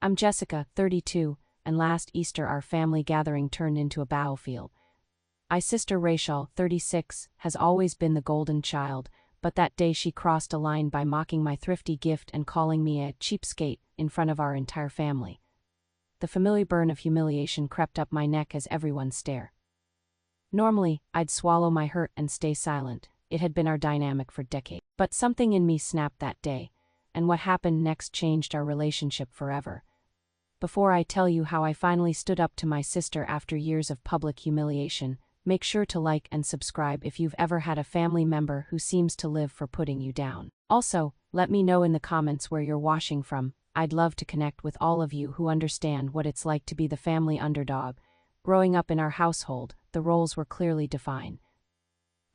I'm Jessica, 32, and last Easter our family gathering turned into a battlefield. My sister Rachel, 36, has always been the golden child, but that day she crossed a line by mocking my thrifty gift and calling me a cheapskate in front of our entire family. The familiar burn of humiliation crept up my neck as everyone stared. Normally, I'd swallow my hurt and stay silent. It had been our dynamic for decades. But something in me snapped that day, and what happened next changed our relationship forever. Before I tell you how I finally stood up to my sister after years of public humiliation, make sure to like and subscribe if you've ever had a family member who seems to live for putting you down. Also, let me know in the comments where you're watching from. I'd love to connect with all of you who understand what it's like to be the family underdog. Growing up in our household, the roles were clearly defined.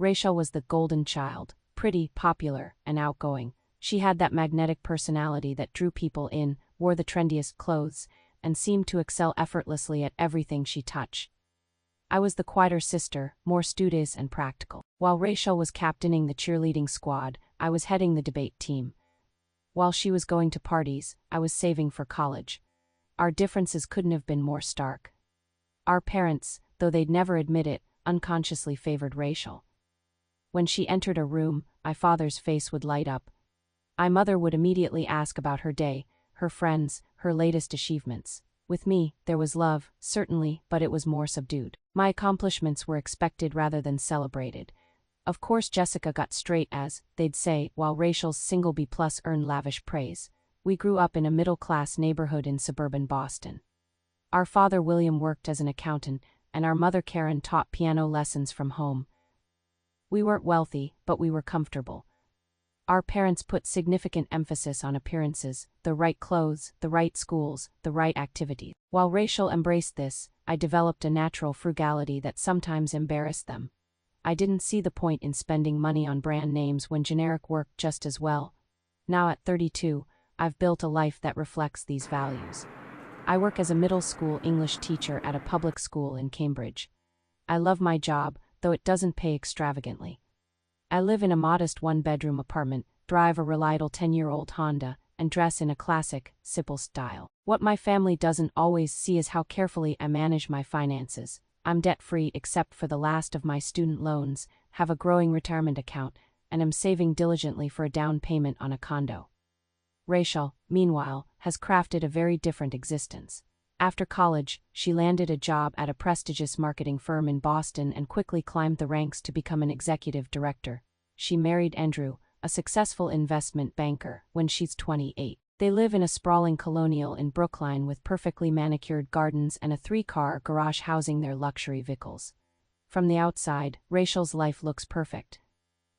Rachel was the golden child, pretty, popular, and outgoing. She had that magnetic personality that drew people in, wore the trendiest clothes, and seemed to excel effortlessly at everything she touched. I was the quieter sister, more studious and practical. While Rachel was captaining the cheerleading squad, I was heading the debate team. While she was going to parties, I was saving for college. Our differences couldn't have been more stark. Our parents, though they'd never admit it, unconsciously favored Rachel. When she entered a room, my father's face would light up. My mother would immediately ask about her day, her friends, her latest achievements. With me, there was love, certainly, but it was more subdued. My accomplishments were expected rather than celebrated. Of course Jessica got straight A's, they'd say, while Rachel's single B+ earned lavish praise. We grew up in a middle-class neighborhood in suburban Boston. Our father William worked as an accountant, and our mother Karen taught piano lessons from home. We weren't wealthy, but we were comfortable. Our parents put significant emphasis on appearances, the right clothes, the right schools, the right activities. While Rachel embraced this, I developed a natural frugality that sometimes embarrassed them. I didn't see the point in spending money on brand names when generic worked just as well. Now at 32, I've built a life that reflects these values. I work as a middle school English teacher at a public school in Cambridge. I love my job, though it doesn't pay extravagantly. I live in a modest one-bedroom apartment, drive a reliable 10-year-old Honda, and dress in a classic, simple style. What my family doesn't always see is how carefully I manage my finances. I'm debt-free except for the last of my student loans, have a growing retirement account, and am saving diligently for a down payment on a condo. Rachel, meanwhile, has crafted a very different existence. After college, she landed a job at a prestigious marketing firm in Boston and quickly climbed the ranks to become an executive director. She married Andrew, a successful investment banker, when she's 28. They live in a sprawling colonial in Brookline with perfectly manicured gardens and a 3-car garage housing their luxury vehicles. From the outside, Rachel's life looks perfect.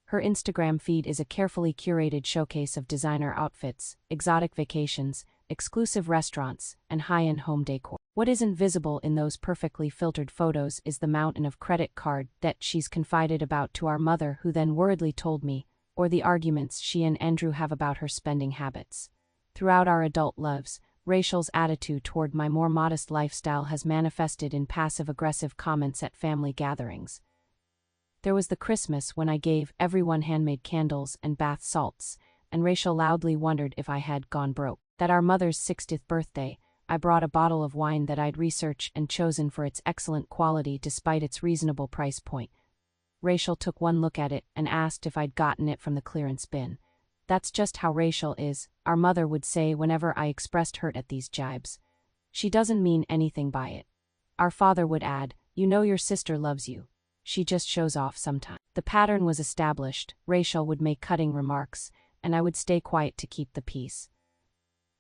Her Instagram feed is a carefully curated showcase of designer outfits, exotic vacations, exclusive restaurants, and high-end home decor. What isn't visible in those perfectly filtered photos is the mountain of credit card debt she's confided about to our mother, who then worriedly told me, or the arguments she and Andrew have about her spending habits. Throughout our adult lives, Rachel's attitude toward my more modest lifestyle has manifested in passive-aggressive comments at family gatherings. There was the Christmas when I gave everyone handmade candles and bath salts, and Rachel loudly wondered if I had gone broke. At our mother's 60th birthday, I brought a bottle of wine that I'd researched and chosen for its excellent quality despite its reasonable price point. Rachel took one look at it and asked if I'd gotten it from the clearance bin. That's just how Rachel is, our mother would say whenever I expressed hurt at these jibes. She doesn't mean anything by it. Our father would add, "You know your sister loves you. She just shows off sometimes." The pattern was established. Rachel would make cutting remarks, and I would stay quiet to keep the peace.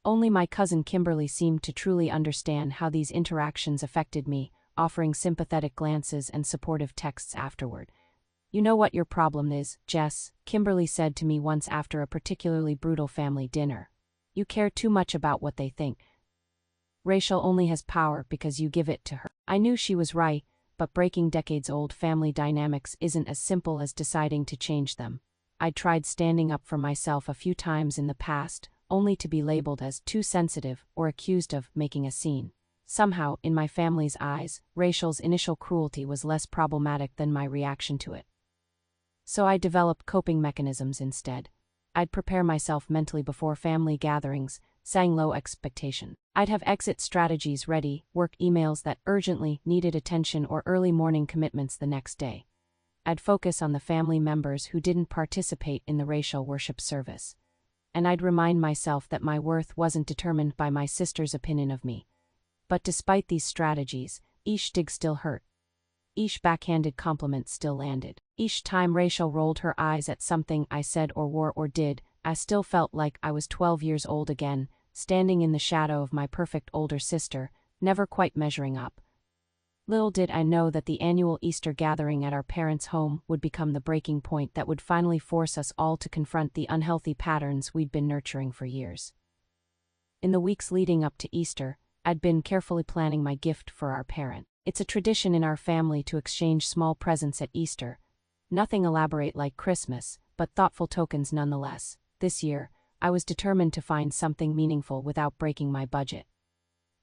Only my cousin Kimberly seemed to truly understand how these interactions affected me, offering sympathetic glances and supportive texts afterward. "You know what your problem is, Jess," Kimberly said to me once after a particularly brutal family dinner. "You care too much about what they think. Rachel only has power because you give it to her." I knew she was right, but breaking decades-old family dynamics isn't as simple as deciding to change them. I'd tried standing up for myself a few times in the past, only to be labeled as too sensitive or accused of making a scene. Somehow, in my family's eyes, Rachel's initial cruelty was less problematic than my reaction to it. So I developed coping mechanisms instead. I'd prepare myself mentally before family gatherings, sang low expectation. I'd have exit strategies ready, work emails that urgently needed attention or early morning commitments the next day. I'd focus on the family members who didn't participate in the racial worship service. And I'd remind myself that my worth wasn't determined by my sister's opinion of me. But despite these strategies, each dig still hurt. Each backhanded compliment still landed. Each time Rachel rolled her eyes at something I said or wore or did, I still felt like I was 12 years old again, standing in the shadow of my perfect older sister, never quite measuring up. Little did I know that the annual Easter gathering at our parents' home would become the breaking point that would finally force us all to confront the unhealthy patterns we'd been nurturing for years. In the weeks leading up to Easter, I'd been carefully planning my gift for our parent. It's a tradition in our family to exchange small presents at Easter. Nothing elaborate like Christmas, but thoughtful tokens nonetheless. This year, I was determined to find something meaningful without breaking my budget.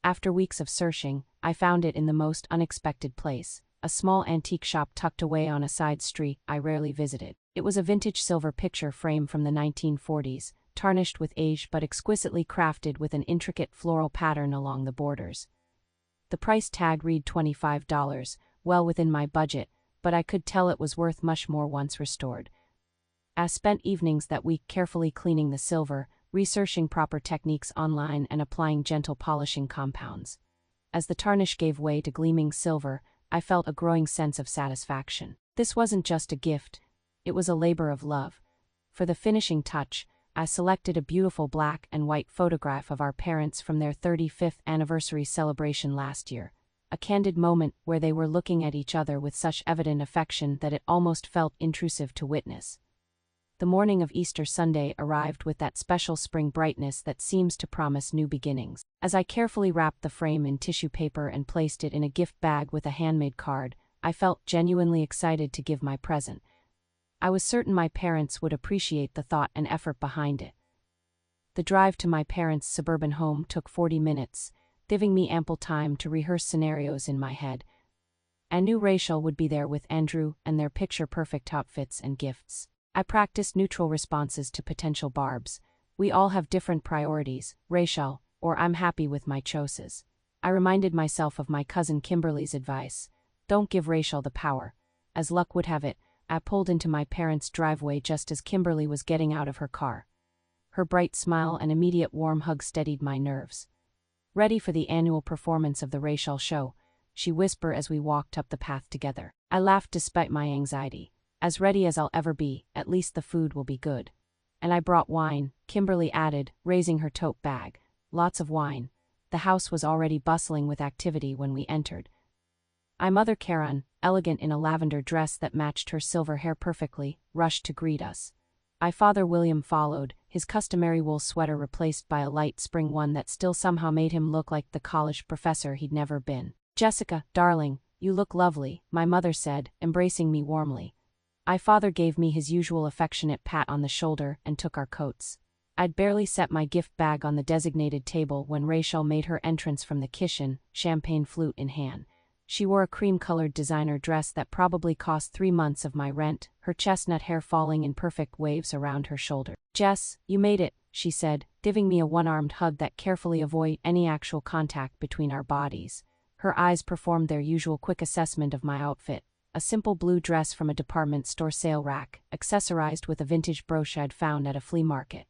After weeks of searching, I found it in the most unexpected place, a small antique shop tucked away on a side street I rarely visited. It was a vintage silver picture frame from the 1940s, tarnished with age but exquisitely crafted with an intricate floral pattern along the borders. The price tag read $25, well within my budget, but I could tell it was worth much more once restored. I spent evenings that week carefully cleaning the silver, researching proper techniques online and applying gentle polishing compounds. As the tarnish gave way to gleaming silver, I felt a growing sense of satisfaction. This wasn't just a gift, it was a labor of love. For the finishing touch, I selected a beautiful black and white photograph of our parents from their 35th anniversary celebration last year, a candid moment where they were looking at each other with such evident affection that it almost felt intrusive to witness. The morning of Easter Sunday arrived with that special spring brightness that seems to promise new beginnings. As I carefully wrapped the frame in tissue paper and placed it in a gift bag with a handmade card, I felt genuinely excited to give my present. I was certain my parents would appreciate the thought and effort behind it. The drive to my parents' suburban home took 40 minutes, giving me ample time to rehearse scenarios in my head. I knew Rachel would be there with Andrew and their picture-perfect outfits and gifts. I practiced neutral responses to potential barbs. We all have different priorities, Rachel, or I'm happy with my choices. I reminded myself of my cousin Kimberly's advice. Don't give Rachel the power. As luck would have it, I pulled into my parents' driveway just as Kimberly was getting out of her car. Her bright smile and immediate warm hug steadied my nerves. Ready for the annual performance of the Rachel show, she whispered as we walked up the path together. I laughed despite my anxiety. As ready as I'll ever be, at least the food will be good. And I brought wine, Kimberly added, raising her tote bag. Lots of wine. The house was already bustling with activity when we entered. Mother Karen, elegant in a lavender dress that matched her silver hair perfectly, rushed to greet us. Father William followed, his customary wool sweater replaced by a light spring one that still somehow made him look like the college professor he'd never been. Jessica, darling, you look lovely, my mother said, embracing me warmly. Father gave me his usual affectionate pat on the shoulder and took our coats. I'd barely set my gift bag on the designated table when Rachel made her entrance from the kitchen, champagne flute in hand. She wore a cream-colored designer dress that probably cost 3 months of my rent, her chestnut hair falling in perfect waves around her shoulder. Jess, you made it, she said, giving me a one-armed hug that carefully avoided any actual contact between our bodies. Her eyes performed their usual quick assessment of my outfit. A simple blue dress from a department store sale rack, accessorized with a vintage brooch I'd found at a flea market.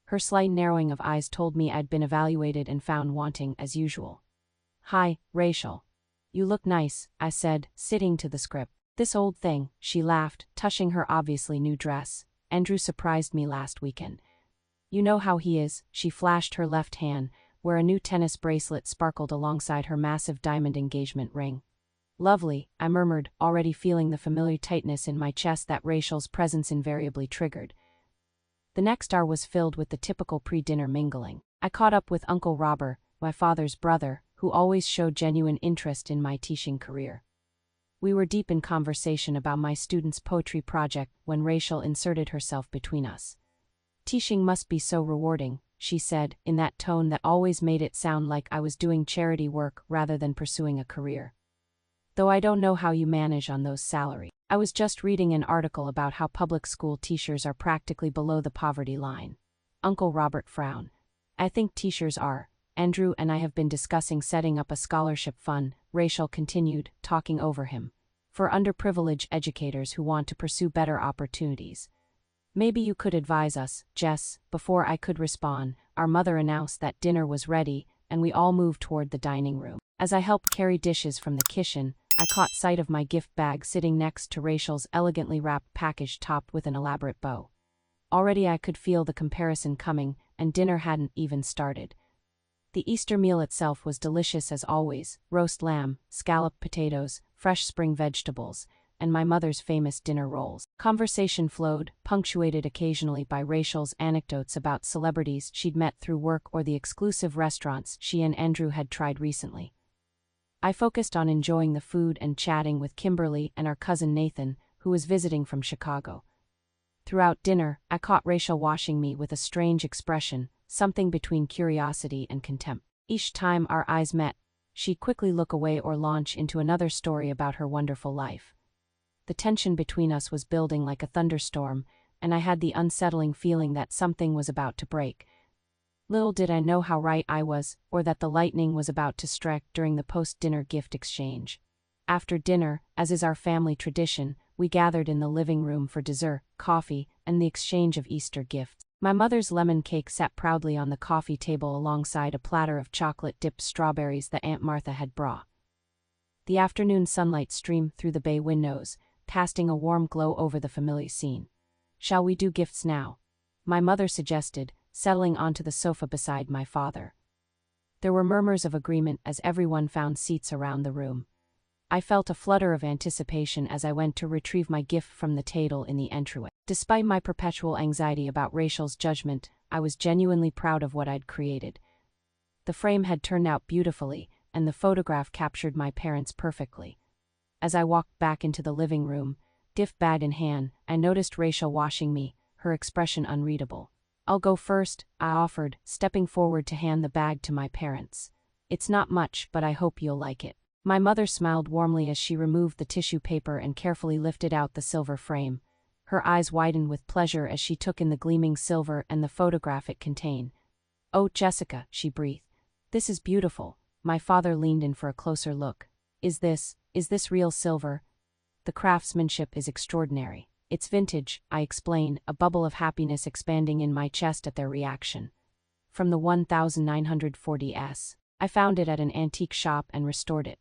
Her slight narrowing of eyes told me I'd been evaluated and found wanting as usual. Hi, Rachel. You look nice, I said, sitting to the script. This old thing, she laughed, touching her obviously new dress. Andrew surprised me last weekend. You know how he is, she flashed her left hand, where a new tennis bracelet sparkled alongside her massive diamond engagement ring. Lovely, I murmured, already feeling the familiar tightness in my chest that Rachel's presence invariably triggered. The next hour was filled with the typical pre-dinner mingling. I caught up with Uncle Robert, my father's brother, who always showed genuine interest in my teaching career. We were deep in conversation about my students' poetry project when Rachel inserted herself between us. Teaching must be so rewarding, she said, in that tone that always made it sound like I was doing charity work rather than pursuing a career. Though I don't know how you manage on those salaries. I was just reading an article about how public school teachers are practically below the poverty line. Uncle Robert frowned. I think teachers are. Andrew and I have been discussing setting up a scholarship fund, Rachel continued, talking over him. For underprivileged educators who want to pursue better opportunities. Maybe you could advise us, Jess. Before I could respond, our mother announced that dinner was ready, and we all moved toward the dining room. As I helped carry dishes from the kitchen, I caught sight of my gift bag sitting next to Rachel's elegantly wrapped package topped with an elaborate bow. Already I could feel the comparison coming, and dinner hadn't even started. The Easter meal itself was delicious as always: roast lamb, scalloped potatoes, fresh spring vegetables, and my mother's famous dinner rolls. Conversation flowed, punctuated occasionally by Rachel's anecdotes about celebrities she'd met through work or the exclusive restaurants she and Andrew had tried recently. I focused on enjoying the food and chatting with Kimberly and our cousin Nathan, who was visiting from Chicago. Throughout dinner, I caught Rachel watching me with a strange expression, something between curiosity and contempt. Each time our eyes met, she'd quickly look away or launch into another story about her wonderful life. The tension between us was building like a thunderstorm, and I had the unsettling feeling that something was about to break. Little did I know how right I was, or that the lightning was about to strike during the post-dinner gift exchange. After dinner, as is our family tradition, we gathered in the living room for dessert, coffee, and the exchange of Easter gifts. My mother's lemon cake sat proudly on the coffee table alongside a platter of chocolate-dipped strawberries that Aunt Martha had brought. The afternoon sunlight streamed through the bay windows, casting a warm glow over the familiar scene. "Shall we do gifts now?" my mother suggested, settling onto the sofa beside my father. There were murmurs of agreement as everyone found seats around the room. I felt a flutter of anticipation as I went to retrieve my gift from the table in the entryway. Despite my perpetual anxiety about Rachel's judgment, I was genuinely proud of what I'd created. The frame had turned out beautifully, and the photograph captured my parents perfectly. As I walked back into the living room, gift bag in hand, I noticed Rachel watching me, her expression unreadable. "I'll go first," I offered, stepping forward to hand the bag to my parents. "It's not much, but I hope you'll like it." My mother smiled warmly as she removed the tissue paper and carefully lifted out the silver frame. Her eyes widened with pleasure as she took in the gleaming silver and the photograph it contained. "Oh, Jessica," she breathed. "This is beautiful." My father leaned in for a closer look. Is this real silver?" "The craftsmanship is extraordinary. It's vintage," I explained, a bubble of happiness expanding in my chest at their reaction. "From the 1940s. I found it at an antique shop and restored it."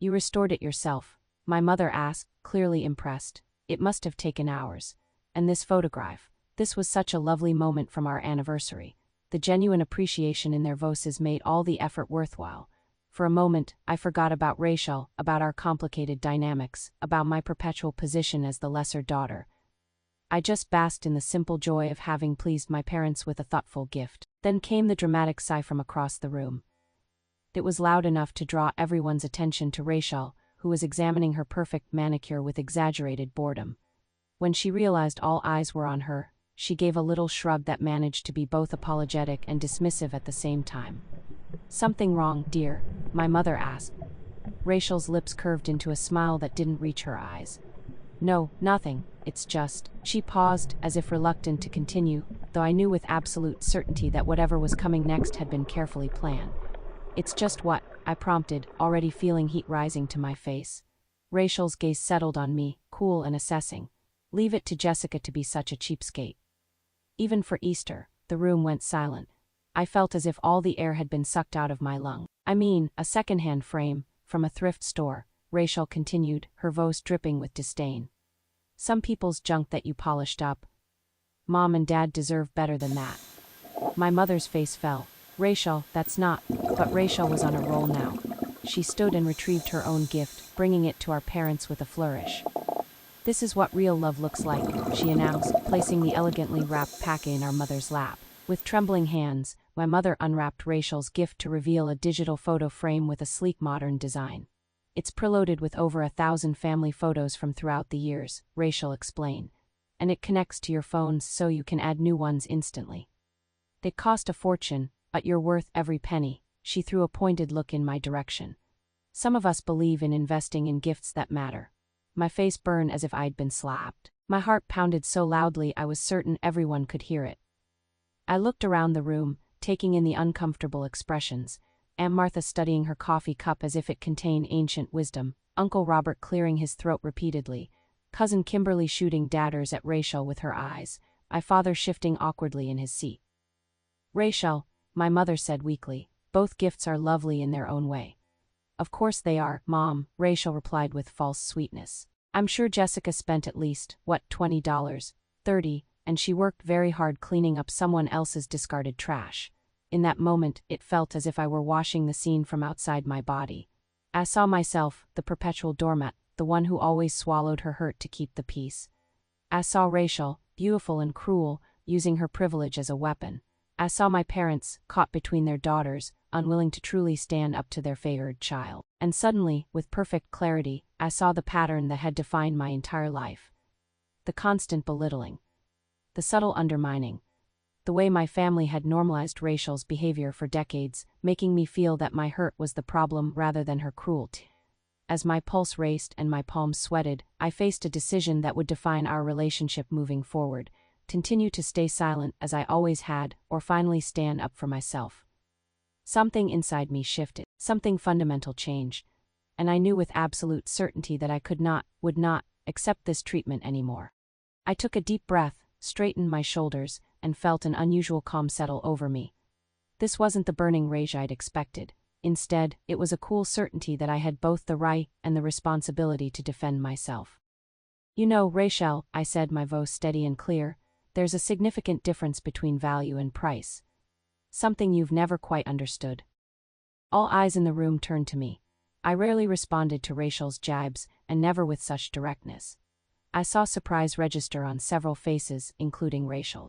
"You restored it yourself?" my mother asked, clearly impressed. "It must have taken hours. And this photograph. This was such a lovely moment from our anniversary." The genuine appreciation in their voices made all the effort worthwhile. For a moment, I forgot about Rachel, about our complicated dynamics, about my perpetual position as the lesser daughter. I just basked in the simple joy of having pleased my parents with a thoughtful gift. Then came the dramatic sigh from across the room. It was loud enough to draw everyone's attention to Rachel, who was examining her perfect manicure with exaggerated boredom. When she realized all eyes were on her, she gave a little shrug that managed to be both apologetic and dismissive at the same time. "Something wrong, dear?" my mother asked. Rachel's lips curved into a smile that didn't reach her eyes. "No, nothing, it's just..." She paused, as if reluctant to continue, though I knew with absolute certainty that whatever was coming next had been carefully planned. "It's just what?" I prompted, already feeling heat rising to my face. Rachel's gaze settled on me, cool and assessing. "Leave it to Jessica to be such a cheapskate." Even for Easter, the room went silent. I felt as if all the air had been sucked out of my lungs. "I mean, a second-hand frame, from a thrift store," Rachel continued, her voice dripping with disdain. "Some people's junk that you polished up. Mom and Dad deserve better than that." My mother's face fell. "Rachel, that's not..." But Rachel was on a roll now. She stood and retrieved her own gift, bringing it to our parents with a flourish. "This is what real love looks like," she announced, placing the elegantly wrapped packet in our mother's lap. With trembling hands, my mother unwrapped Rachel's gift to reveal a digital photo frame with a sleek modern design. "It's preloaded with over 1,000 family photos from throughout the years," Rachel explained. "And it connects to your phones so you can add new ones instantly. They cost a fortune, but you're worth every penny." She threw a pointed look in my direction. "Some of us believe in investing in gifts that matter." My face burned as if I'd been slapped. My heart pounded so loudly I was certain everyone could hear it. I looked around the room, taking in the uncomfortable expressions. Aunt Martha studying her coffee cup as if it contained ancient wisdom, Uncle Robert clearing his throat repeatedly, Cousin Kimberly shooting daggers at Rachel with her eyes, my father shifting awkwardly in his seat. Rachel, my mother said weakly, both gifts are lovely in their own way. Of course they are, Mom, Rachel replied with false sweetness. I'm sure Jessica spent at least, $20, $30, and she worked very hard cleaning up someone else's discarded trash. In that moment, it felt as if I were washing the scene from outside my body. I saw myself, the perpetual doormat, the one who always swallowed her hurt to keep the peace. I saw Rachel, beautiful and cruel, using her privilege as a weapon. I saw my parents, caught between their daughters, unwilling to truly stand up to their favored child. And suddenly, with perfect clarity, I saw the pattern that had defined my entire life. The constant belittling. The subtle undermining. The way my family had normalized Rachel's behavior for decades, making me feel that my hurt was the problem rather than her cruelty. As my pulse raced and my palms sweated, I faced a decision that would define our relationship moving forward: continue to stay silent as I always had, or finally stand up for myself. Something inside me shifted, something fundamental changed, and I knew with absolute certainty that I would not, accept this treatment anymore. I took a deep breath, straightened my shoulders, and felt an unusual calm settle over me. This wasn't the burning rage I'd expected. Instead, it was a cool certainty that I had both the right and the responsibility to defend myself. You know, Rachel, I said, my voice steady and clear, there's a significant difference between value and price. Something you've never quite understood. All eyes in the room turned to me. I rarely responded to Rachel's jibes, and never with such directness. I saw surprise register on several faces, including Rachel.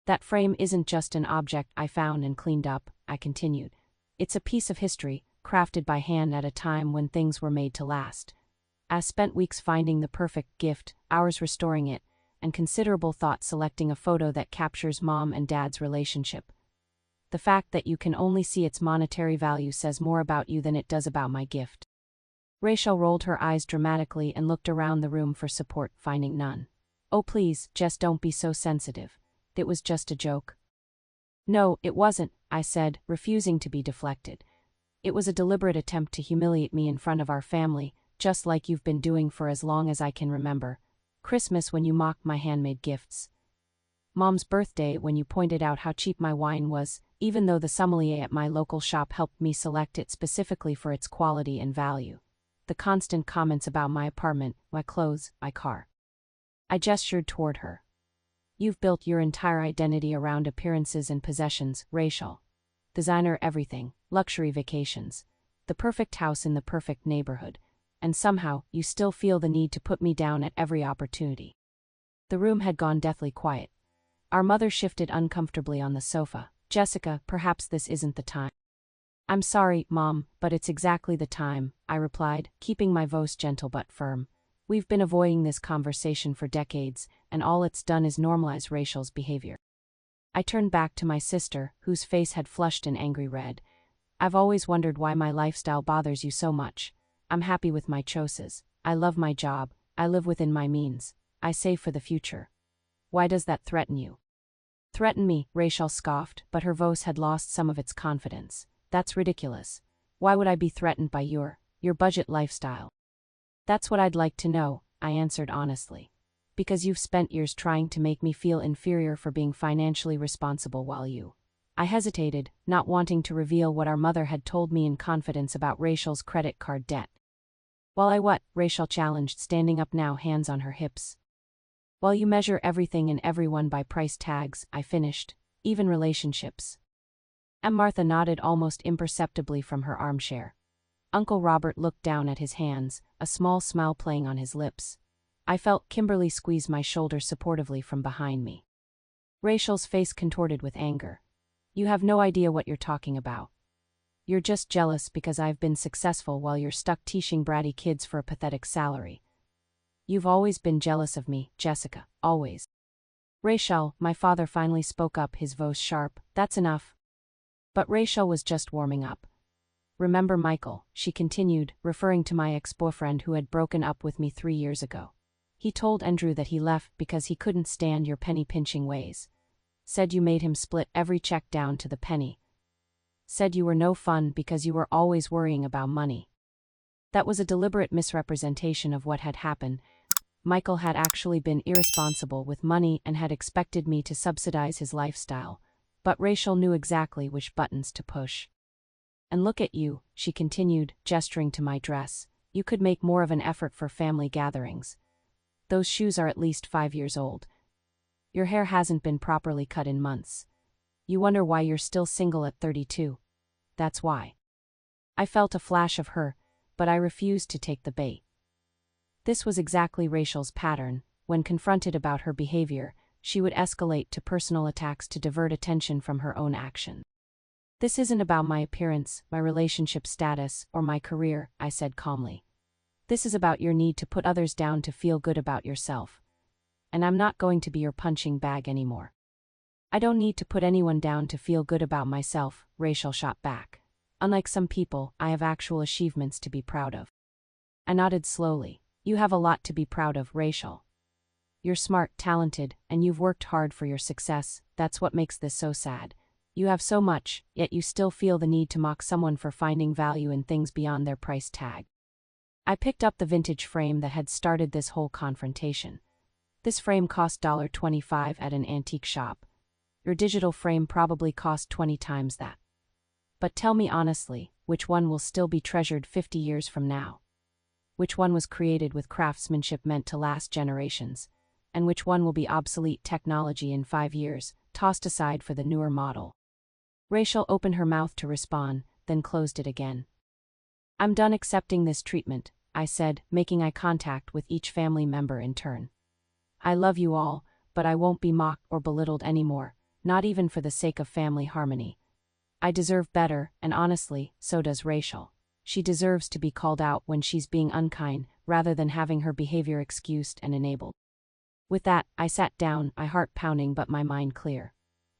That frame isn't just an object I found and cleaned up, I continued. It's a piece of history, crafted by hand at a time when things were made to last. I spent weeks finding the perfect gift, hours restoring it, and considerable thought selecting a photo that captures Mom and Dad's relationship. The fact that you can only see its monetary value says more about you than it does about my gift. Rachel rolled her eyes dramatically and looked around the room for support, finding none. Oh please, Jess, don't be so sensitive. It was just a joke. No, it wasn't, I said, refusing to be deflected. It was a deliberate attempt to humiliate me in front of our family, just like you've been doing for as long as I can remember. Christmas when you mocked my handmade gifts. Mom's birthday when you pointed out how cheap my wine was, even though the sommelier at my local shop helped me select it specifically for its quality and value. The constant comments about my apartment, my clothes, my car. I gestured toward her. You've built your entire identity around appearances and possessions, Rachel. Designer everything, luxury vacations, the perfect house in the perfect neighborhood, and somehow you still feel the need to put me down at every opportunity. The room had gone deathly quiet. Our mother shifted uncomfortably on the sofa. Jessica, perhaps this isn't the time. I'm sorry, Mom, but it's exactly the time, I replied, keeping my voice gentle but firm. We've been avoiding this conversation for decades, and all it's done is normalize Rachel's behavior. I turned back to my sister, whose face had flushed an angry red. I've always wondered why my lifestyle bothers you so much. I'm happy with my choices. I love my job. I live within my means. I save for the future. Why does that threaten you? Threaten me, Rachel scoffed, but her voice had lost some of its confidence. That's ridiculous. Why would I be threatened by your budget lifestyle? That's what I'd like to know, I answered honestly. Because you've spent years trying to make me feel inferior for being financially responsible while you. I hesitated, not wanting to reveal what our mother had told me in confidence about Rachel's credit card debt. While I what? Rachel challenged, standing up now, hands on her hips. While you measure everything and everyone by price tags, I finished, even relationships. Aunt Martha nodded almost imperceptibly from her armchair. Uncle Robert looked down at his hands, a small smile playing on his lips. I felt Kimberly squeeze my shoulder supportively from behind me. Rachel's face contorted with anger. You have no idea what you're talking about. You're just jealous because I've been successful while you're stuck teaching bratty kids for a pathetic salary. You've always been jealous of me, Jessica, always. Rachel, my father finally spoke up, his voice sharp, that's enough. But Rachel was just warming up. Remember Michael, she continued, referring to my ex-boyfriend who had broken up with me 3 years ago. He told Andrew that he left because he couldn't stand your penny-pinching ways. Said you made him split every check down to the penny. Said you were no fun because you were always worrying about money. That was a deliberate misrepresentation of what had happened. Michael had actually been irresponsible with money and had expected me to subsidize his lifestyle, but Rachel knew exactly which buttons to push. And look at you, she continued, gesturing to my dress. You could make more of an effort for family gatherings. Those shoes are at least 5 years old. Your hair hasn't been properly cut in months. You wonder why you're still single at 32. That's why. I felt a flash of her, but I refused to take the bait. This was exactly Rachel's pattern. When confronted about her behavior, she would escalate to personal attacks to divert attention from her own action. This isn't about my appearance, my relationship status, or my career, I said calmly. This is about your need to put others down to feel good about yourself. And I'm not going to be your punching bag anymore. I don't need to put anyone down to feel good about myself, Rachel shot back. Unlike some people, I have actual achievements to be proud of. I nodded slowly. You have a lot to be proud of, Rachel. You're smart, talented, and you've worked hard for your success. That's what makes this so sad. You have so much, yet you still feel the need to mock someone for finding value in things beyond their price tag. I picked up the vintage frame that had started this whole confrontation. This frame cost $25 at an antique shop. Your digital frame probably cost 20 times that. But tell me honestly, which one will still be treasured 50 years from now? Which one was created with craftsmanship meant to last generations? And which one will be obsolete technology in 5 years, tossed aside for the newer model? Rachel opened her mouth to respond, then closed it again. I'm done accepting this treatment, I said, making eye contact with each family member in turn. I love you all, but I won't be mocked or belittled anymore, not even for the sake of family harmony. I deserve better, and honestly, so does Rachel. She deserves to be called out when she's being unkind, rather than having her behavior excused and enabled. With that, I sat down, my heart pounding but my mind clear.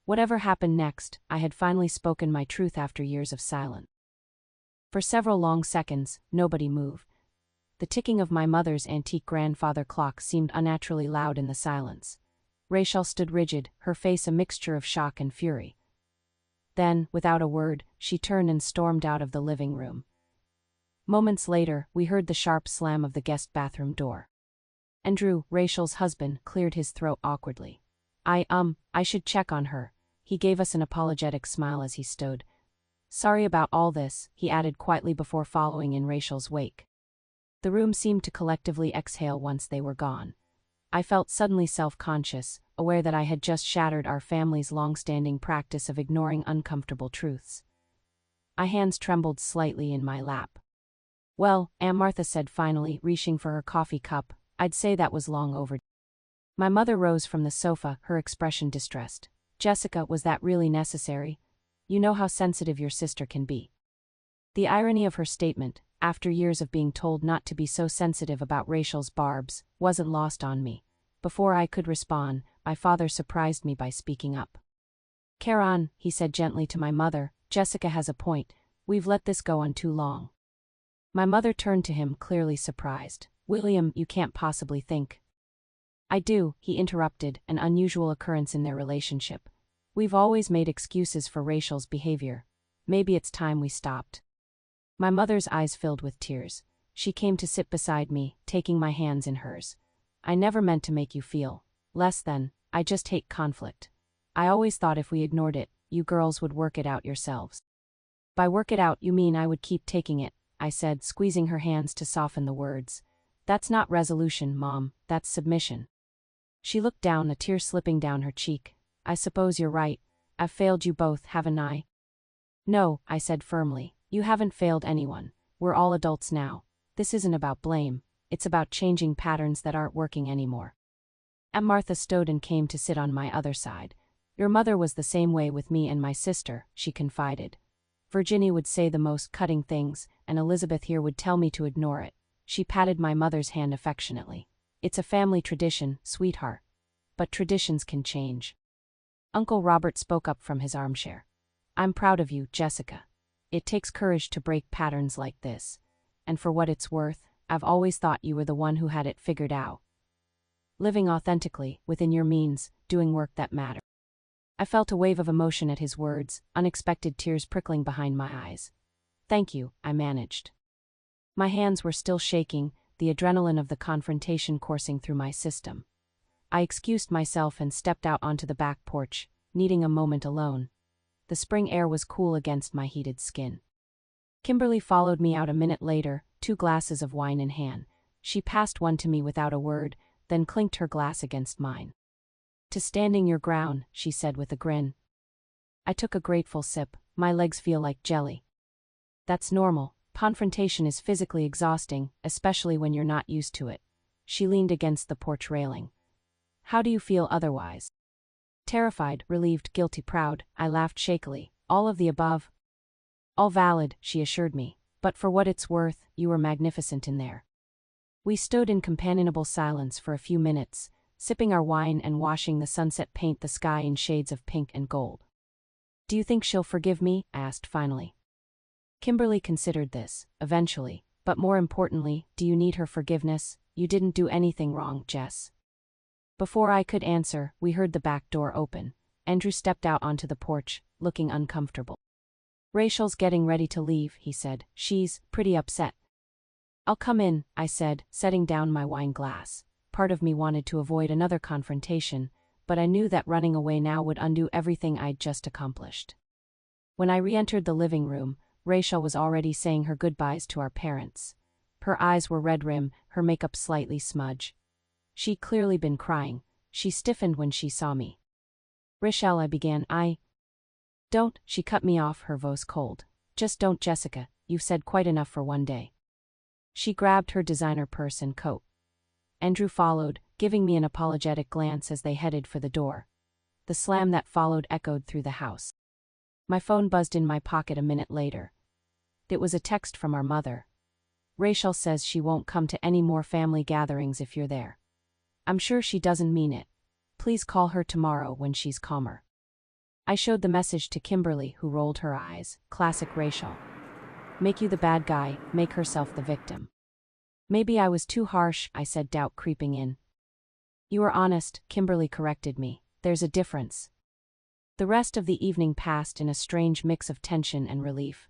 Whatever happened next, I had finally spoken my truth after years of silence. For several long seconds, nobody moved. The ticking of my mother's antique grandfather clock seemed unnaturally loud in the silence. Rachel stood rigid, her face a mixture of shock and fury. Then, without a word, she turned and stormed out of the living room. Moments later, we heard the sharp slam of the guest bathroom door. Andrew, Rachel's husband, cleared his throat awkwardly. I should check on her. He gave us an apologetic smile as he stood. Sorry about all this, he added quietly before following in Rachel's wake. The room seemed to collectively exhale once they were gone. I felt suddenly self-conscious, aware that I had just shattered our family's long-standing practice of ignoring uncomfortable truths. My hands trembled slightly in my lap. Well, Aunt Martha said finally, reaching for her coffee cup, I'd say that was long overdue. My mother rose from the sofa, her expression distressed. Jessica, was that really necessary? You know how sensitive your sister can be. The irony of her statement, after years of being told not to be so sensitive about Rachel's barbs, wasn't lost on me. Before I could respond, my father surprised me by speaking up. Karen, he said gently to my mother, Jessica has a point. We've let this go on too long. My mother turned to him, clearly surprised. William, you can't possibly think. I do, he interrupted, an unusual occurrence in their relationship. We've always made excuses for Rachel's behavior. Maybe it's time we stopped. My mother's eyes filled with tears. She came to sit beside me, taking my hands in hers. I never meant to make you feel less than. I just hate conflict. I always thought if we ignored it, you girls would work it out yourselves. By work it out you mean I would keep taking it, I said, squeezing her hands to soften the words. That's not resolution, Mom, that's submission. She looked down, a tear slipping down her cheek. I suppose you're right. I've failed you both, haven't I? No, I said firmly. You haven't failed anyone. We're all adults now. This isn't about blame. It's about changing patterns that aren't working anymore. Aunt Martha stood and came to sit on my other side. Your mother was the same way with me and my sister, she confided. Virginia would say the most cutting things, and Elizabeth here would tell me to ignore it. She patted my mother's hand affectionately. It's a family tradition, sweetheart. But traditions can change. Uncle Robert spoke up from his armchair. I'm proud of you, Jessica. It takes courage to break patterns like this. And for what it's worth, I've always thought you were the one who had it figured out. Living authentically, within your means, doing work that matters. I felt a wave of emotion at his words, unexpected tears prickling behind my eyes. "Thank you," I managed. My hands were still shaking, the adrenaline of the confrontation coursing through my system. I excused myself and stepped out onto the back porch, needing a moment alone. The spring air was cool against my heated skin. Kimberly followed me out a minute later, 2 glasses of wine in hand. She passed one to me without a word, then clinked her glass against mine. "To standing your ground," she said with a grin. I took a grateful sip. My legs feel like jelly. "That's normal. Confrontation is physically exhausting, especially when you're not used to it." She leaned against the porch railing. "How do you feel otherwise?" "Terrified, relieved, guilty, proud," I laughed shakily. "All of the above?" "All valid," she assured me. "But for what it's worth, you were magnificent in there." We stood in companionable silence for a few minutes, sipping our wine and watching the sunset paint the sky in shades of pink and gold. "Do you think she'll forgive me?" I asked finally. Kimberly considered this. "Eventually. But more importantly, do you need her forgiveness? You didn't do anything wrong, Jess." Before I could answer, we heard the back door open. Andrew stepped out onto the porch, looking uncomfortable. "Rachel's getting ready to leave," he said. "She's pretty upset." "I'll come in," I said, setting down my wine glass. Part of me wanted to avoid another confrontation, but I knew that running away now would undo everything I'd just accomplished. When I re-entered the living room, Rachel was already saying her goodbyes to our parents. Her eyes were red-rimmed, her makeup slightly smudged. She'd clearly been crying. She stiffened when she saw me. "Rachel," I began. Don't," she cut me off, her voice cold. "Just don't, Jessica. You've said quite enough for one day." She grabbed her designer purse and coat. Andrew followed, giving me an apologetic glance as they headed for the door. The slam that followed echoed through the house. My phone buzzed in my pocket a minute later. It was a text from our mother. "Rachel says she won't come to any more family gatherings if you're there. I'm sure she doesn't mean it. Please call her tomorrow when she's calmer." I showed the message to Kimberly, who rolled her eyes. Classic Rachel. Make you the bad guy, make herself the victim. "Maybe I was too harsh," I said, doubt creeping in. "You were honest," Kimberly corrected me. "There's a difference." The rest of the evening passed in a strange mix of tension and relief.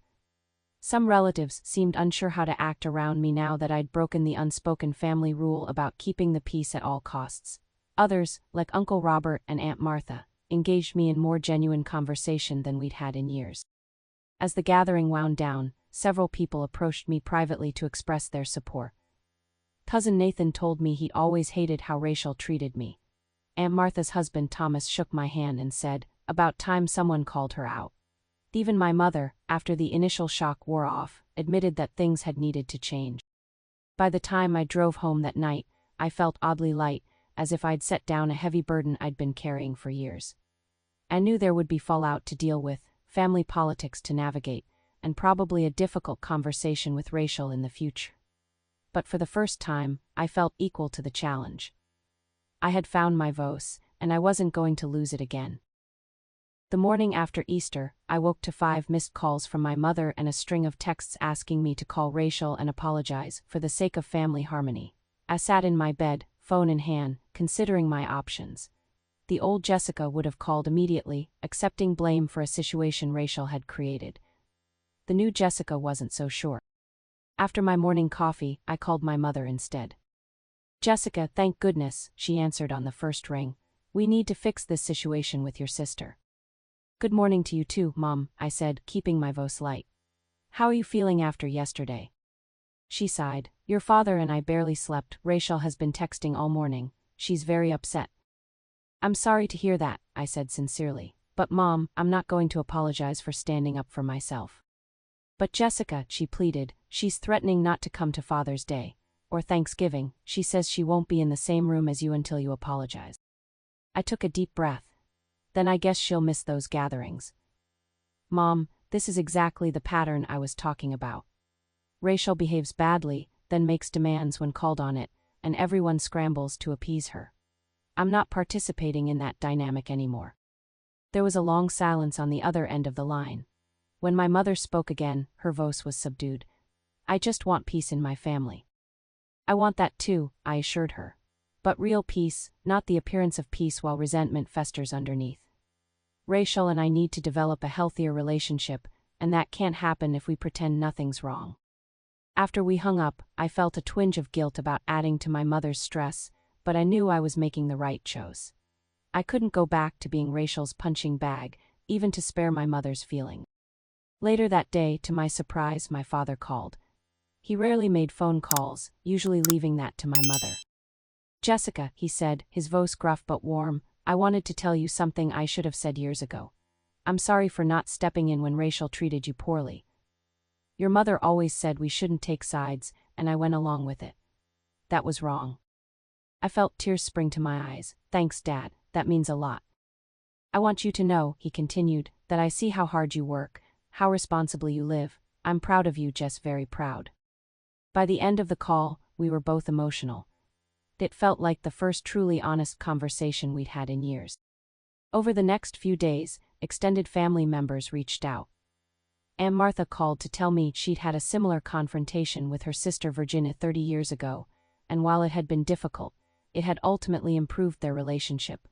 Some relatives seemed unsure how to act around me now that I'd broken the unspoken family rule about keeping the peace at all costs. Others, like Uncle Robert and Aunt Martha, engaged me in more genuine conversation than we'd had in years. As the gathering wound down, several people approached me privately to express their support. Cousin Nathan told me he'd always hated how Rachel treated me. Aunt Martha's husband Thomas shook my hand and said, "About time someone called her out." Even my mother, after the initial shock wore off, admitted that things had needed to change. By the time I drove home that night, I felt oddly light, as if I'd set down a heavy burden I'd been carrying for years. I knew there would be fallout to deal with, family politics to navigate, and probably a difficult conversation with Rachel in the future. But for the first time, I felt equal to the challenge. I had found my voice, and I wasn't going to lose it again. The morning after Easter, I woke to 5 missed calls from my mother and a string of texts asking me to call Rachel and apologize for the sake of family harmony. I sat in my bed, phone in hand, considering my options. The old Jessica would have called immediately, accepting blame for a situation Rachel had created. The new Jessica wasn't so sure. After my morning coffee, I called my mother instead. "Jessica, thank goodness," she answered on the first ring. "We need to fix this situation with your sister." "Good morning to you too, Mom," I said, keeping my voice light. "How are you feeling after yesterday?" She sighed. "Your father and I barely slept. Rachel has been texting all morning. She's very upset." "I'm sorry to hear that," I said sincerely. "But Mom, I'm not going to apologize for standing up for myself." "But Jessica," she pleaded, "she's threatening not to come to Father's Day or Thanksgiving. She says she won't be in the same room as you until you apologize." I took a deep breath. "Then I guess she'll miss those gatherings." "Mom, this is exactly the pattern I was talking about. Rachel behaves badly, then makes demands when called on it, and everyone scrambles to appease her. I'm not participating in that dynamic anymore." There was a long silence on the other end of the line. When my mother spoke again, her voice was subdued. "I just want peace in my family." "I want that too," I assured her. "But real peace, not the appearance of peace while resentment festers underneath." Rachel and I need to develop a healthier relationship, and that can't happen if we pretend nothing's wrong. After we hung up, I felt a twinge of guilt about adding to my mother's stress, but I knew I was making the right choice. I couldn't go back to being Rachel's punching bag, even to spare my mother's feelings. Later that day, to my surprise, my father called. He rarely made phone calls, usually leaving that to my mother. "Jessica," he said, his voice gruff but warm, "I wanted to tell you something I should have said years ago. I'm sorry for not stepping in when Rachel treated you poorly. Your mother always said we shouldn't take sides, and I went along with it. That was wrong." I felt tears spring to my eyes. "Thanks, Dad, that means a lot. I want you to know," he continued, "that I see how hard you work, how responsibly you live. I'm proud of you, Jess, very proud." By the end of the call, we were both emotional. It felt like the first truly honest conversation we'd had in years. Over the next few days, extended family members reached out. Aunt Martha called to tell me she'd had a similar confrontation with her sister Virginia 30 years ago, and while it had been difficult, it had ultimately improved their relationship.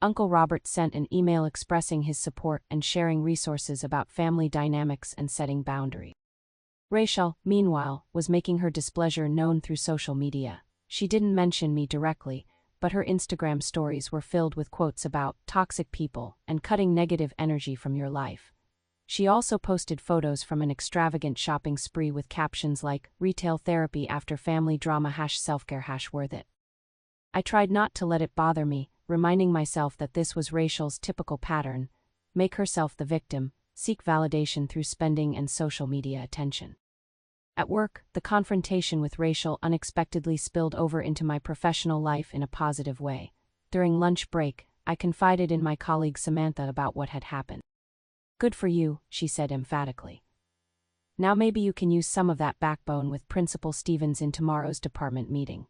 Uncle Robert sent an email expressing his support and sharing resources about family dynamics and setting boundaries. Rachel, meanwhile, was making her displeasure known through social media. She didn't mention me directly, but her Instagram stories were filled with quotes about toxic people and cutting negative energy from your life. She also posted photos from an extravagant shopping spree with captions like, "Retail therapy after family drama #selfcare #worth it." I tried not to let it bother me, reminding myself that this was Rachel's typical pattern: make herself the victim, seek validation through spending and social media attention. At work, the confrontation with Rachel unexpectedly spilled over into my professional life in a positive way. During lunch break, I confided in my colleague Samantha about what had happened. "Good for you," she said emphatically. "Now maybe you can use some of that backbone with Principal Stevens in tomorrow's department meeting."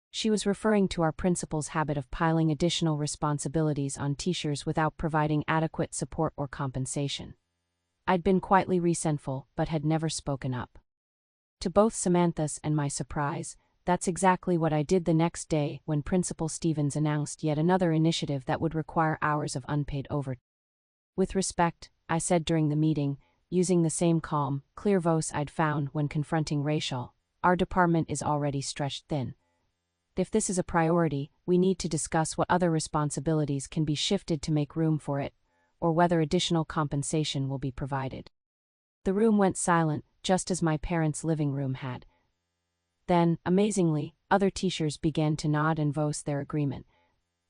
She was referring to our principal's habit of piling additional responsibilities on teachers without providing adequate support or compensation. I'd been quietly resentful, but had never spoken up. To both Samantha's and my surprise, that's exactly what I did the next day when Principal Stevens announced yet another initiative that would require hours of unpaid overtime. "With respect," I said during the meeting, using the same calm, clear voice I'd found when confronting Rachel, "our department is already stretched thin. If this is a priority, we need to discuss what other responsibilities can be shifted to make room for it, or whether additional compensation will be provided." The room went silent, just as my parents' living room had. Then, amazingly, other teachers began to nod and voice their agreement.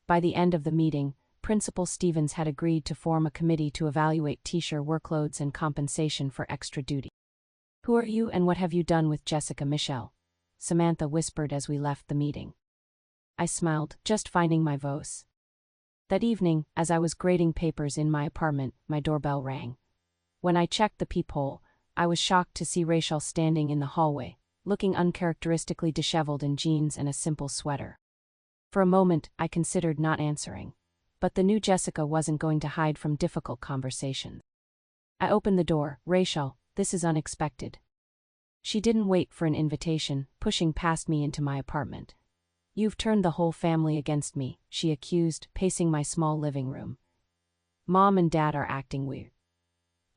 By the end of the meeting, Principal Stevens had agreed to form a committee to evaluate teacher workloads and compensation for extra duty. "Who are you and what have you done with Jessica Michelle?" Samantha whispered as we left the meeting. I smiled, just finding my voice. That evening, as I was grading papers in my apartment, my doorbell rang. When I checked the peephole, I was shocked to see Rachel standing in the hallway, looking uncharacteristically disheveled in jeans and a simple sweater. For a moment, I considered not answering. But the new Jessica wasn't going to hide from difficult conversations. I opened the door. "Rachel, this is unexpected." She didn't wait for an invitation, pushing past me into my apartment. "You've turned the whole family against me," she accused, pacing my small living room. "Mom and Dad are acting weird.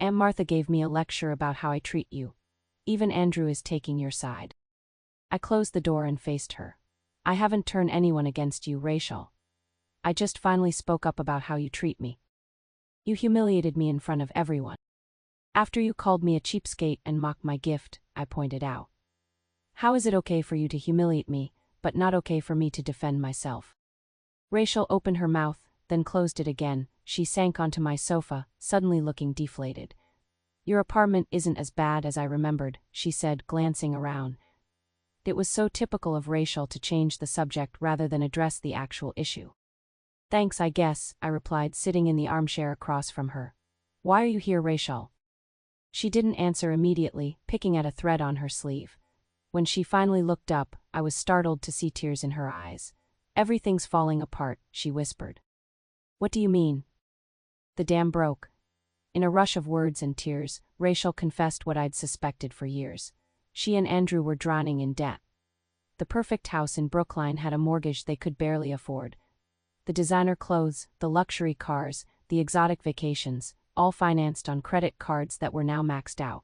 Aunt Martha gave me a lecture about how I treat you. Even Andrew is taking your side." I closed the door and faced her. "I haven't turned anyone against you, Rachel. I just finally spoke up about how you treat me. You humiliated me in front of everyone. After you called me a cheapskate and mocked my gift," I pointed out. "How is it okay for you to humiliate me, but not okay for me to defend myself?" Rachel opened her mouth, then closed it again. She sank onto my sofa, suddenly looking deflated. "Your apartment isn't as bad as I remembered," she said, glancing around. It was so typical of Rachel to change the subject rather than address the actual issue. "Thanks, I guess," I replied, sitting in the armchair across from her. "Why are you here, Rachel?" She didn't answer immediately, picking at a thread on her sleeve. When she finally looked up, I was startled to see tears in her eyes. "Everything's falling apart," she whispered. "What do you mean?" "The dam broke." In a rush of words and tears, Rachel confessed what I'd suspected for years. She and Andrew were drowning in debt. The perfect house in Brookline had a mortgage they could barely afford. The designer clothes, the luxury cars, the exotic vacations, all financed on credit cards that were now maxed out.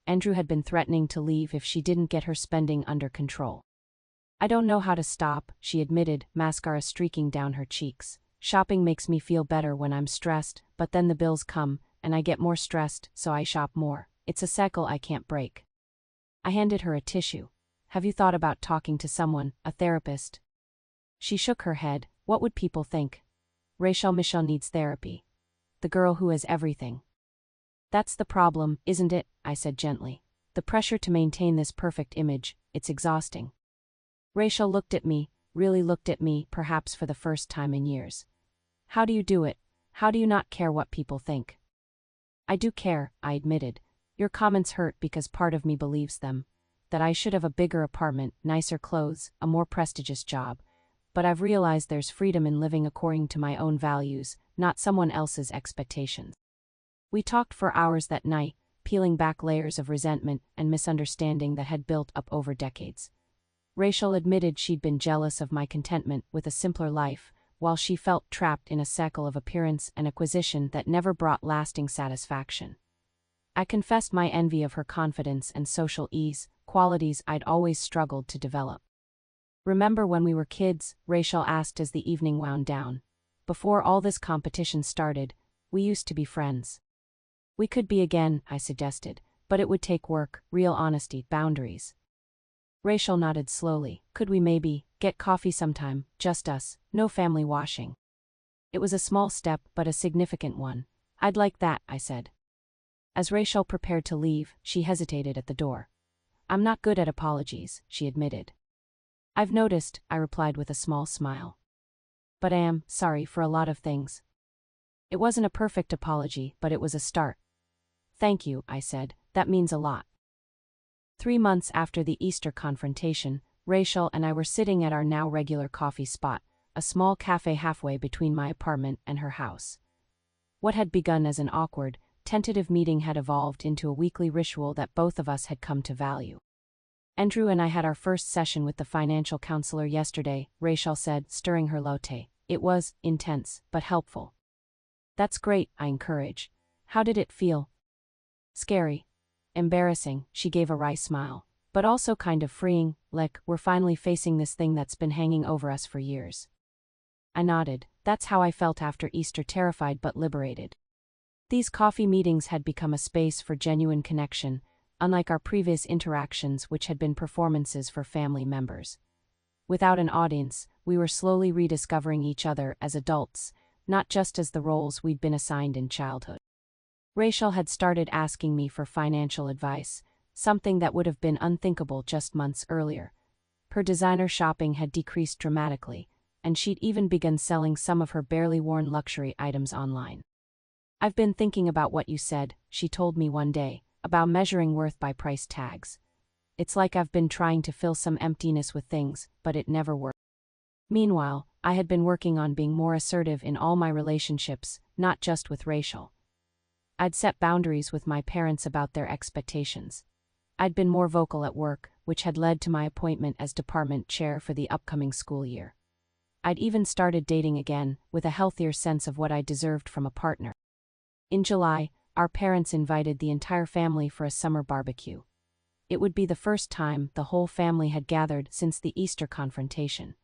Andrew had been threatening to leave if she didn't get her spending under control. I don't know how to stop, she admitted, mascara streaking down her cheeks. Shopping makes me feel better when I'm stressed, but then the bills come, and I get more stressed, so I shop more. It's a cycle I can't break. I handed her a tissue. Have you thought about talking to someone, a therapist? She shook her head. What would people think? Rachel Michelle needs therapy. The girl who has everything. That's the problem, isn't it? I said gently. The pressure to maintain this perfect image, it's exhausting. Rachel looked at me, really looked at me, perhaps for the first time in years. How do you do it? How do you not care what people think? I do care, I admitted. Your comments hurt because part of me believes them. That I should have a bigger apartment, nicer clothes, a more prestigious job. But I've realized there's freedom in living according to my own values, not someone else's expectations. We talked for hours that night, peeling back layers of resentment and misunderstanding that had built up over decades. Rachel admitted she'd been jealous of my contentment with a simpler life, while she felt trapped in a cycle of appearance and acquisition that never brought lasting satisfaction. I confessed my envy of her confidence and social ease, qualities I'd always struggled to develop. Remember when we were kids? Rachel asked as the evening wound down. Before all this competition started, we used to be friends. We could be again, I suggested, but it would take work, real honesty, boundaries. Rachel nodded slowly. Could we maybe get coffee sometime, just us, no family washing? It was a small step, but a significant one. I'd like that, I said. As Rachel prepared to leave, she hesitated at the door. I'm not good at apologies, she admitted. I've noticed, I replied with a small smile. But I am sorry for a lot of things. It wasn't a perfect apology, but it was a start. Thank you, I said, that means a lot. 3 months after the Easter confrontation, Rachel and I were sitting at our now regular coffee spot, a small cafe halfway between my apartment and her house. What had begun as an awkward, tentative meeting had evolved into a weekly ritual that both of us had come to value. Andrew and I had our first session with the financial counselor yesterday, Rachel said, stirring her latte. It was intense, but helpful. That's great, I encouraged. How did it feel? Scary. Embarrassing, she gave a wry smile. But also kind of freeing, like we're finally facing this thing that's been hanging over us for years. I nodded. That's how I felt after Easter, terrified but liberated. These coffee meetings had become a space for genuine connection, unlike our previous interactions which had been performances for family members. Without an audience, we were slowly rediscovering each other as adults, not just as the roles we'd been assigned in childhood. Rachel had started asking me for financial advice, something that would have been unthinkable just months earlier. Her designer shopping had decreased dramatically, and she'd even begun selling some of her barely worn luxury items online. I've been thinking about what you said, she told me one day, about measuring worth by price tags. It's like I've been trying to fill some emptiness with things, but it never worked. Meanwhile, I had been working on being more assertive in all my relationships, not just with Rachel. I'd set boundaries with my parents about their expectations. I'd been more vocal at work, which had led to my appointment as department chair for the upcoming school year. I'd even started dating again, with a healthier sense of what I deserved from a partner. In July, our parents invited the entire family for a summer barbecue. It would be the first time the whole family had gathered since the Easter confrontation.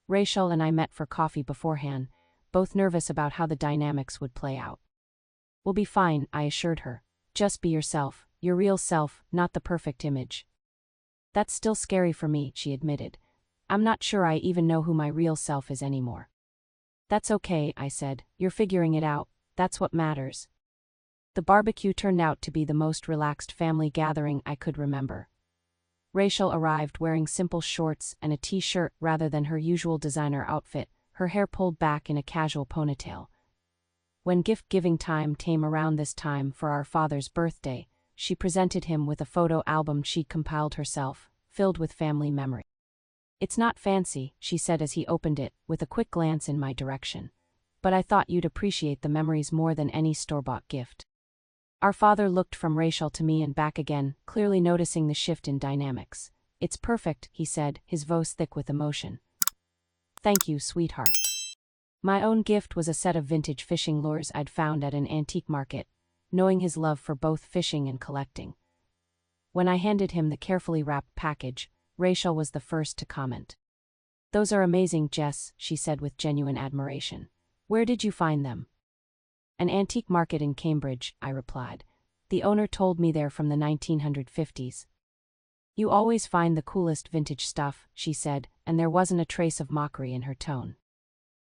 Rachel and I met for coffee beforehand, both nervous about how the dynamics would play out. We'll be fine, I assured her. Just be yourself, your real self, not the perfect image. That's still scary for me, she admitted. I'm not sure I even know who my real self is anymore. That's okay, I said. You're figuring it out. That's what matters. The barbecue turned out to be the most relaxed family gathering I could remember. Rachel arrived wearing simple shorts and a t-shirt rather than her usual designer outfit, her hair pulled back in a casual ponytail. When gift-giving time came around this time for our father's birthday, she presented him with a photo album she'd compiled herself, filled with family memory. It's not fancy, she said as he opened it, with a quick glance in my direction. But I thought you'd appreciate the memories more than any store-bought gift. Our father looked from Rachel to me and back again, clearly noticing the shift in dynamics. It's perfect, he said, his voice thick with emotion. Thank you, sweetheart. My own gift was a set of vintage fishing lures I'd found at an antique market, knowing his love for both fishing and collecting. When I handed him the carefully wrapped package, Rachel was the first to comment. "Those are amazing, Jess," she said with genuine admiration. "Where did you find them?" "An antique market in Cambridge," I replied. "The owner told me they're from the 1950s. "You always find the coolest vintage stuff," she said, and there wasn't a trace of mockery in her tone.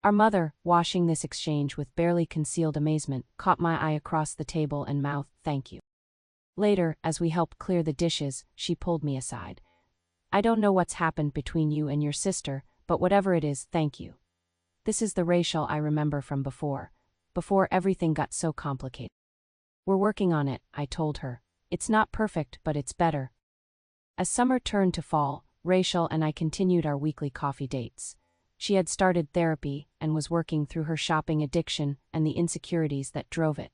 Our mother, watching this exchange with barely concealed amazement, caught my eye across the table and mouthed, "Thank you." Later, as we helped clear the dishes, she pulled me aside. "I don't know what's happened between you and your sister, but whatever it is, thank you. This is the Rachel I remember from before everything got so complicated." "We're working on it," I told her. "It's not perfect, but it's better." As summer turned to fall, Rachel and I continued our weekly coffee dates. She had started therapy and was working through her shopping addiction and the insecurities that drove it.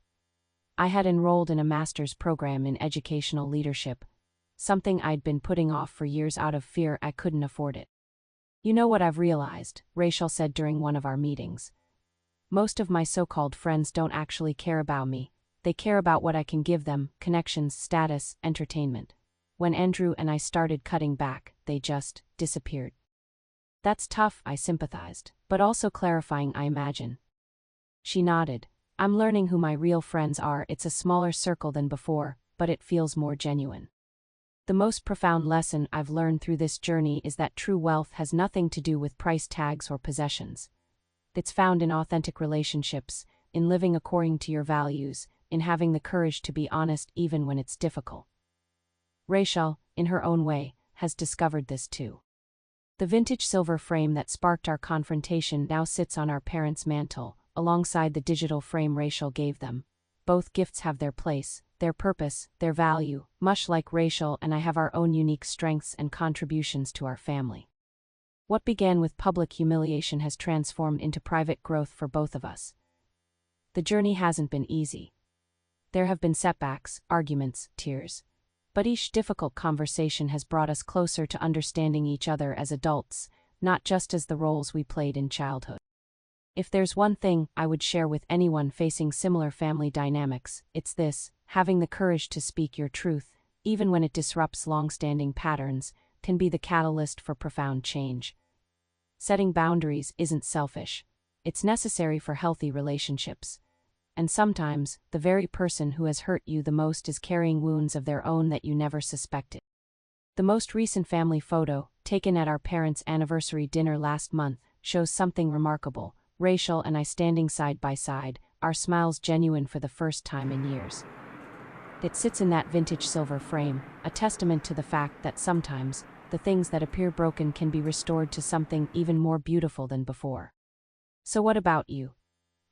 I had enrolled in a master's program in educational leadership, something I'd been putting off for years out of fear I couldn't afford it. "You know what I've realized," Rachel said during one of our meetings. "Most of my so-called friends don't actually care about me. They care about what I can give them: connections, status, entertainment. When Andrew and I started cutting back, they just disappeared." "That's tough," I sympathized, "but also clarifying, I imagine." She nodded. "I'm learning who my real friends are. It's a smaller circle than before, but it feels more genuine." The most profound lesson I've learned through this journey is that true wealth has nothing to do with price tags or possessions. It's found in authentic relationships, in living according to your values, in having the courage to be honest even when it's difficult. Rachel, in her own way, has discovered this too. The vintage silver frame that sparked our confrontation now sits on our parents' mantle, alongside the digital frame Rachel gave them. Both gifts have their place, their purpose, their value, much like Rachel and I have our own unique strengths and contributions to our family. What began with public humiliation has transformed into private growth for both of us. The journey hasn't been easy. There have been setbacks, arguments, tears. But each difficult conversation has brought us closer to understanding each other as adults, not just as the roles we played in childhood. If there's one thing I would share with anyone facing similar family dynamics, it's this: having the courage to speak your truth, even when it disrupts long-standing patterns, can be the catalyst for profound change. Setting boundaries isn't selfish. It's necessary for healthy relationships. And sometimes, the very person who has hurt you the most is carrying wounds of their own that you never suspected. The most recent family photo, taken at our parents' anniversary dinner last month, shows something remarkable: Rachel and I standing side by side, our smiles genuine for the first time in years. It sits in that vintage silver frame, a testament to the fact that sometimes, the things that appear broken can be restored to something even more beautiful than before. So what about you?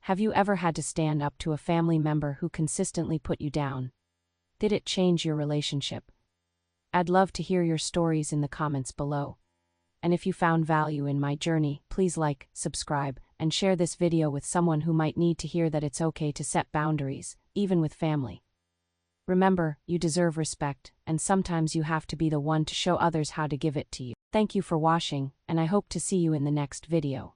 Have you ever had to stand up to a family member who consistently put you down? Did it change your relationship? I'd love to hear your stories in the comments below. And if you found value in my journey, please like, subscribe, and share this video with someone who might need to hear that it's okay to set boundaries, even with family. Remember, you deserve respect, and sometimes you have to be the one to show others how to give it to you. Thank you for watching, and I hope to see you in the next video.